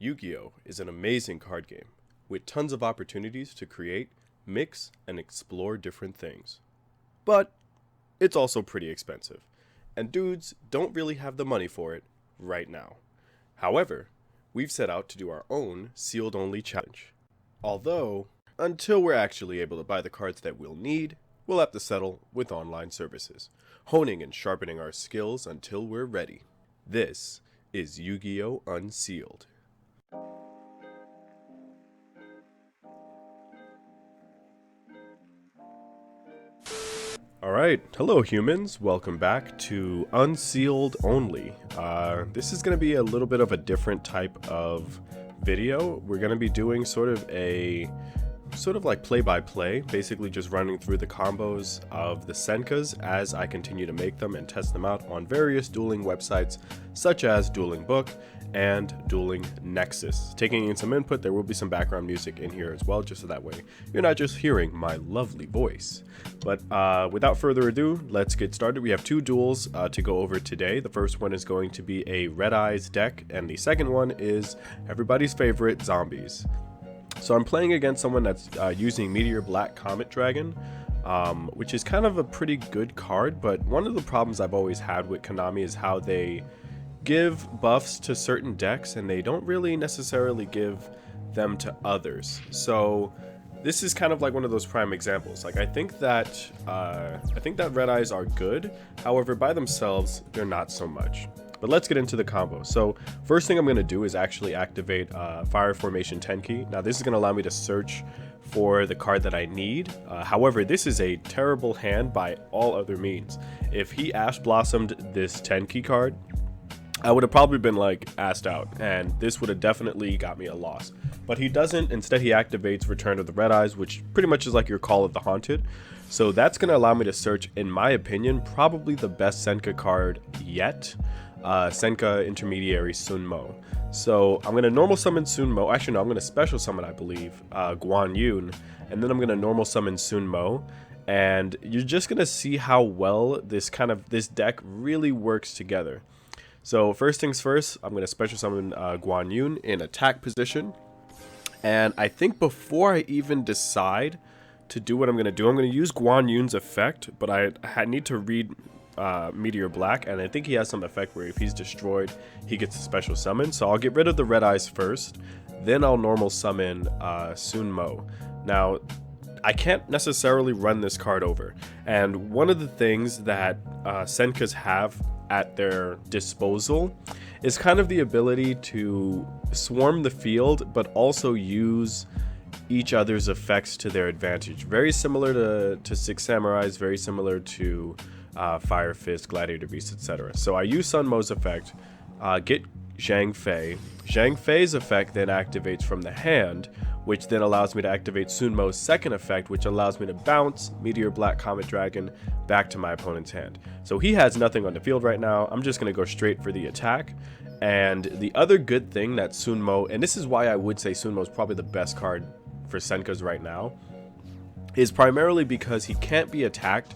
Yu-Gi-Oh! Is an amazing card game with tons of opportunities to create, mix, and explore different things. But it's also pretty expensive, and dudes don't really have the money for it right now. However, we've set out to do our own sealed-only challenge. Although, until we're actually able to buy the cards that we'll need, we'll have to settle with online services, honing and sharpening our skills until we're ready. This is Yu-Gi-Oh! Unsealed. Alright, hello humans, welcome back to Unsealed Only. This is going to be a little bit of a different type of video. We're going to be doing sort of like play-by-play, basically just running through the combos of the Senkas as I continue to make them and test them out on various dueling websites such as Dueling Book and Dueling Nexus. Taking in some input, there will be some background music in here as well, just so that way you're not just hearing my lovely voice. But without further ado, let's get started. We have two duels to go over today. The first one is going to be a Red Eyes deck, and the second one is everybody's favorite, zombies. So I'm playing against someone that's using Meteor Black Comet Dragon, which is kind of a pretty good card, but one of the problems I've always had with Konami is how they give buffs to certain decks and they don't really necessarily give them to others. So this is kind of like one of those prime examples. Like I think that Red Eyes are good, however by themselves they're not so much. But let's get into the combo. So first thing I'm going to do is actually activate Fire Formation Tenki. Now this is going to allow me to search for the card that I need. However, this is a terrible hand by all other means. If he Ash Blossomed this Tenki card, I would have probably been like assed out, and this would have definitely got me a loss. But he doesn't. Instead, he activates Return of the Red Eyes, which pretty much is like your Call of the Haunted. So that's going to allow me to search, in my opinion, probably the best Senka card yet. Senka Intermediary Sunmo. So I'm going to normal summon Sunmo. Actually, no, I'm going to special summon, I believe, Guan Yun. And then I'm going to normal summon Sunmo. And you're just going to see how well this deck really works together. So first things first, I'm going to special summon Guan Yun in attack position. And I think before I even decide to do what I'm going to do, I'm going to use Guan Yun's effect. But I need to read Meteor Black, and I think he has some effect where if he's destroyed, he gets a special summon. So I'll get rid of the Red Eyes first. Then I'll normal summon Sunmo. Now, I can't necessarily run this card over. And one of the things that Senkas have at their disposal is kind of the ability to swarm the field but also use each other's effects to their advantage. Very similar to Six Samurais, very similar to Fire Fist, Gladiator Beast, etc. So I use Sunmo's effect, get Zhang Fei. Zhang Fei's effect then activates from the hand, which then allows me to activate Sunmo's second effect, which allows me to bounce Meteor Black Comet Dragon back to my opponent's hand. So he has nothing on the field right now. I'm just going to go straight for the attack. And the other good thing that Sunmo, and this is why I would say Sunmo is probably the best card for Senkas right now, is primarily because he can't be attacked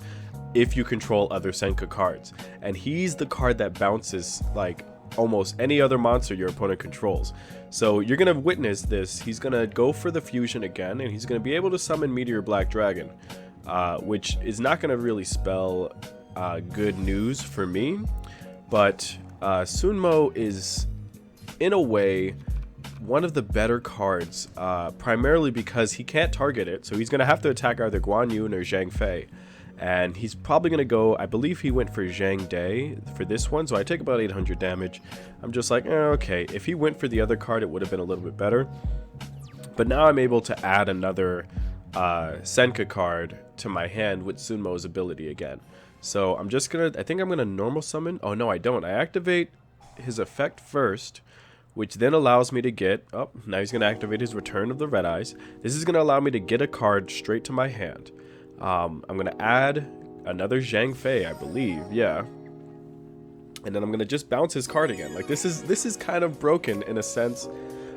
if you control other Senka cards. And he's the card that bounces like almost any other monster your opponent controls. So you're going to witness this. He's going to go for the fusion again, and he's going to be able to summon Meteor Black Dragon, which is not going to really spell good news for me. But Sunmo is, in a way, one of the better cards, primarily because he can't target it. So he's going to have to attack either Guan Yun or Zhang Fei. And he's probably going to go, I believe he went for Zhang Day for this one, so I take about 800 damage. I'm just like, okay, if he went for the other card, it would have been a little bit better. But now I'm able to add another Senka card to my hand with Sunmo's ability again. So I'm just going to, I think I'm going to normal summon. Oh, no, I don't. I activate his effect first, which then allows me to get, oh, now he's going to activate his Return of the Red Eyes. This is going to allow me to get a card straight to my hand. I'm going to add another Zhang Fei, I believe, yeah. And then I'm going to just bounce his card again. Like, this is kind of broken in a sense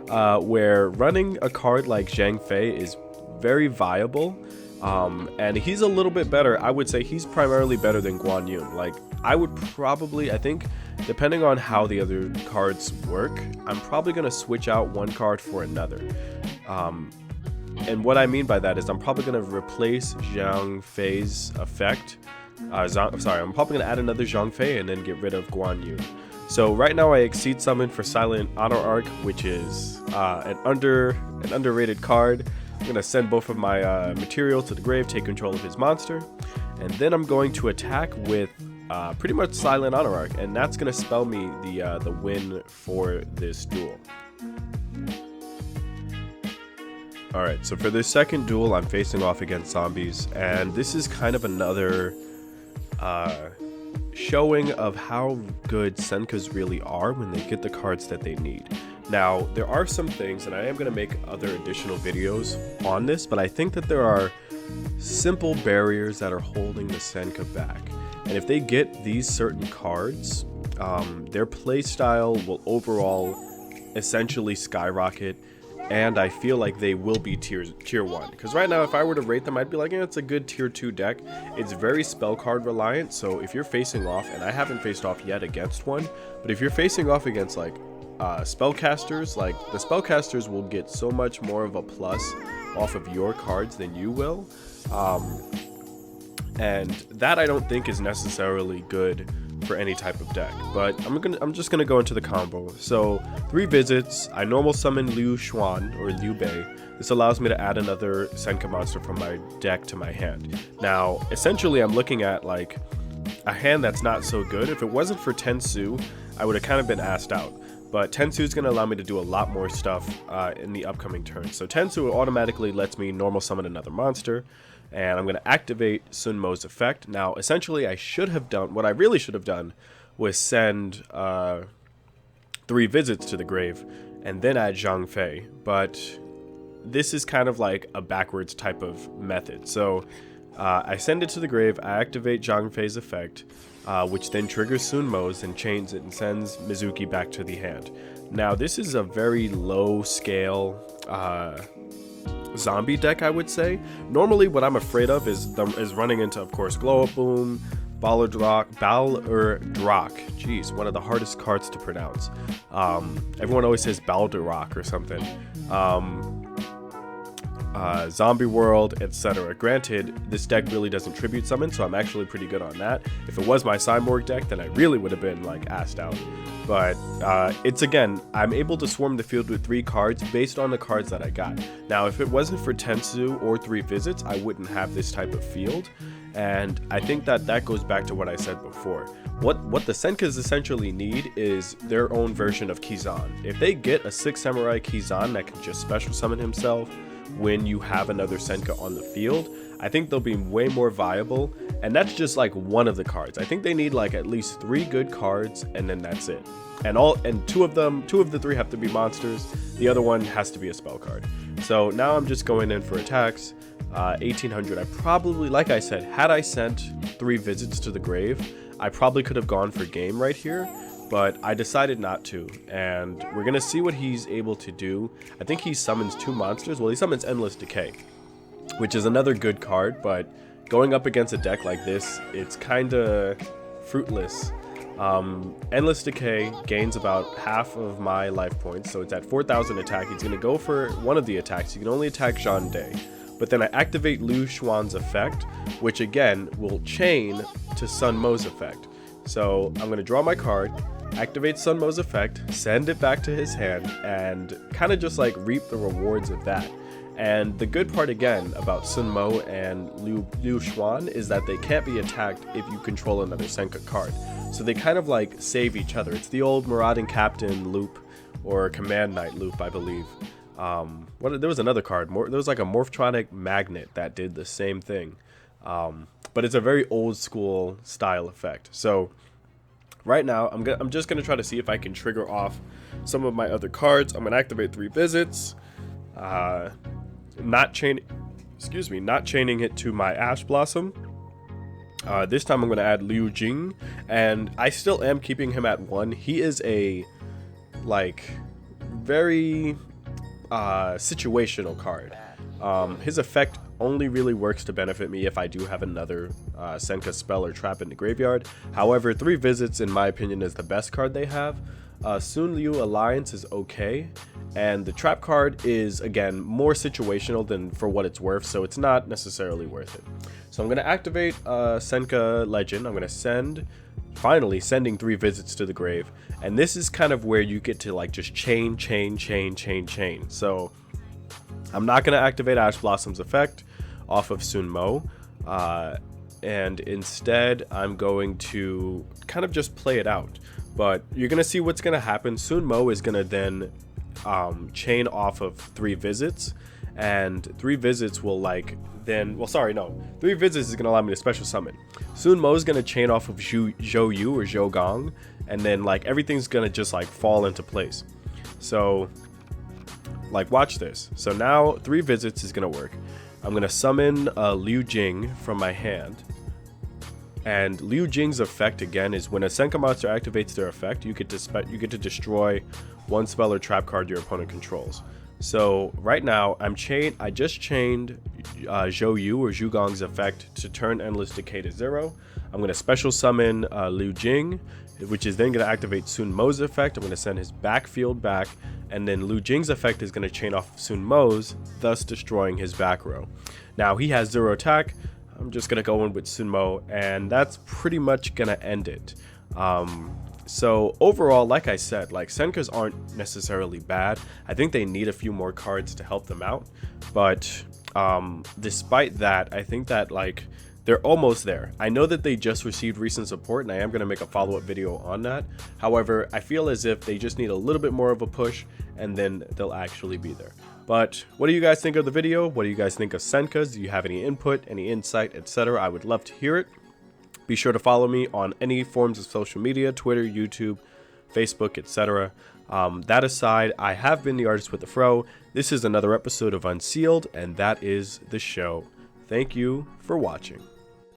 where running a card like Zhang Fei is very viable. And he's a little bit better. I would say he's primarily better than Guan Yun. Like, I would probably, I think, depending on how the other cards work, I'm probably going to switch out one card for another. And what I mean by that is I'm probably going to replace Zhang Fei's effect. I'm probably going to add another Zhang Fei and then get rid of Guan Yu. So right now I Exceed Summon for Silent Auto Arc, which is an underrated card. I'm going to send both of my materials to the grave, take control of his monster, and then I'm going to attack with pretty much Silent Auto Arc, and that's going to spell me the win for this duel. Alright, so for this second duel, I'm facing off against zombies, and this is kind of another showing of how good Senkas really are when they get the cards that they need. Now, there are some things, and I am going to make other additional videos on this, but I think that there are simple barriers that are holding the Senka back. And if they get these certain cards, their playstyle will overall essentially skyrocket, and I feel like they will be tier 1. Because right now, if I were to rate them, I'd be like, yeah, it's a good tier 2 deck. It's very spell card reliant, so if you're facing off, and I haven't faced off yet against one, but if you're facing off against like spellcasters, like the spellcasters will get so much more of a plus off of your cards than you will. And that I don't think is necessarily good for any type of deck, but I'm just gonna go into the combo. So 3 visits, I normal summon Liu Xuan or Liu Bei. This allows me to add another Senka monster from my deck to my hand. Now essentially I'm looking at like a hand that's not so good. If it wasn't for Tensu, I would have kind of been asked out, but Tensu is going to allow me to do a lot more stuff in the upcoming turn. So Tensu automatically lets me normal summon another monster, and I'm going to activate Sun Mo's effect. Now, essentially, what I really should have done was send 3 visits to the grave and then add Zhang Fei, but this is kind of like a backwards type of method. So I send it to the grave, I activate Zhang Fei's effect, which then triggers Sun Mo's and chains it and sends Mizuki back to the hand. Now, this is a very low scale zombie deck, I would say. Normally what I'm afraid of is running into, of course, Glow Up Boom, Balerdrock, jeez, one of the hardest cards to pronounce. Everyone always says Balderrock or something. Zombie World, etc. Granted, this deck really doesn't tribute summon, so I'm actually pretty good on that. If it was my Cyborg deck, then I really would have been like asked out. But it's, again, I'm able to swarm the field with 3 cards based on the cards that I got. Now, if it wasn't for Tensu or 3 visits, I wouldn't have this type of field. And I think that goes back to what I said before. What the Senkas essentially need is their own version of Kizan. If they get a 6 Samurai Kizan that can just special summon himself when you have another Senka on the field, I think they'll be way more viable. And that's just like one of the cards. I think they need like at least 3 good cards, and then that's it. And 2 of the 3 have to be monsters. The other one has to be a spell card. So now I'm just going in for attacks. 1800. I probably, like I said, had I sent 3 visits to the grave, I probably could have gone for game right here, but I decided not to, and we're gonna see what he's able to do. I think he summons 2 monsters. Well, he summons Endless Decay, which is another good card, but going up against a deck like this, it's kinda fruitless. Endless Decay gains about half of my life points, so it's at 4,000 attack. He's gonna go for one of the attacks. He can only attack Zhang Day. But then I activate Liu Xuan's effect, which again will chain to Sun Mo's effect. So I'm going to draw my card, activate Sun Mo's effect, send it back to his hand, and kind of just like reap the rewards of that. And the good part again about Sun Mo and Liu Xuan is that they can't be attacked if you control another Senka card. So they kind of like save each other. It's the old Marauding Captain loop, or Command Knight loop, I believe. There was another card. There was like a Morphtronic Magnet that did the same thing, but it's a very old school style effect. So right now I'm just gonna try to see if I can trigger off some of my other cards. I'm gonna activate 3 visits, not chaining it to my Ash Blossom. This time I'm gonna add Liu Jing, and I still am keeping him at 1. He is a like very situational card. His effect only really works to benefit me if I do have another Senka spell or trap in the graveyard. However, 3 Visits, in my opinion, is the best card they have. Sun Liu Alliance is okay, and the trap card is, again, more situational than for what it's worth, so it's not necessarily worth it. So I'm going to activate Senka Legend. I'm going to finally sending 3 Visits to the grave, and this is kind of where you get to like just chain. So I'm not going to activate Ash Blossom's effect off of Sunmo, and instead I'm going to kind of just play it out. But you're going to see what's going to happen. Sunmo is going to then chain off of 3 Visits, and 3 Visits will like then, well, sorry, no, 3 Visits is going to allow me to special summon. Sunmo is going to chain off of Zhou Yu or Zhou Gong, and then like everything's going to just like fall into place. So like, watch this. So now 3 Visits is going to work. I'm going to summon Liu Jing from my hand. And Liu Jing's effect, again, is when a Senka monster activates their effect, you get to destroy 1 spell or trap card your opponent controls. So right now, I just chained Zhou Yu or Zhou Gong's effect to turn Endless Decay to 0. I'm going to special summon Liu Jing, which is then going to activate Sun Mo's effect. I'm going to send his backfield back, and then Liu Jing's effect is going to chain off Sun Mo's, thus destroying his back row. Now he has 0 attack. I'm just going to go in with Sunmo, and that's pretty much going to end it. So overall, like I said, like Senkas aren't necessarily bad. I think they need a few more cards to help them out. But despite that, I think that like they're almost there. I know that they just received recent support, and I am going to make a follow-up video on that. However, I feel as if they just need a little bit more of a push, and then they'll actually be there. But what do you guys think of the video? What do you guys think of Senkas? Do you have any input, any insight, etc.? I would love to hear it. Be sure to follow me on any forms of social media, Twitter, YouTube, Facebook, etc. That aside, I have been the Artist with Afro. This is another episode of Unsealed, and that is the show. Thank you for watching.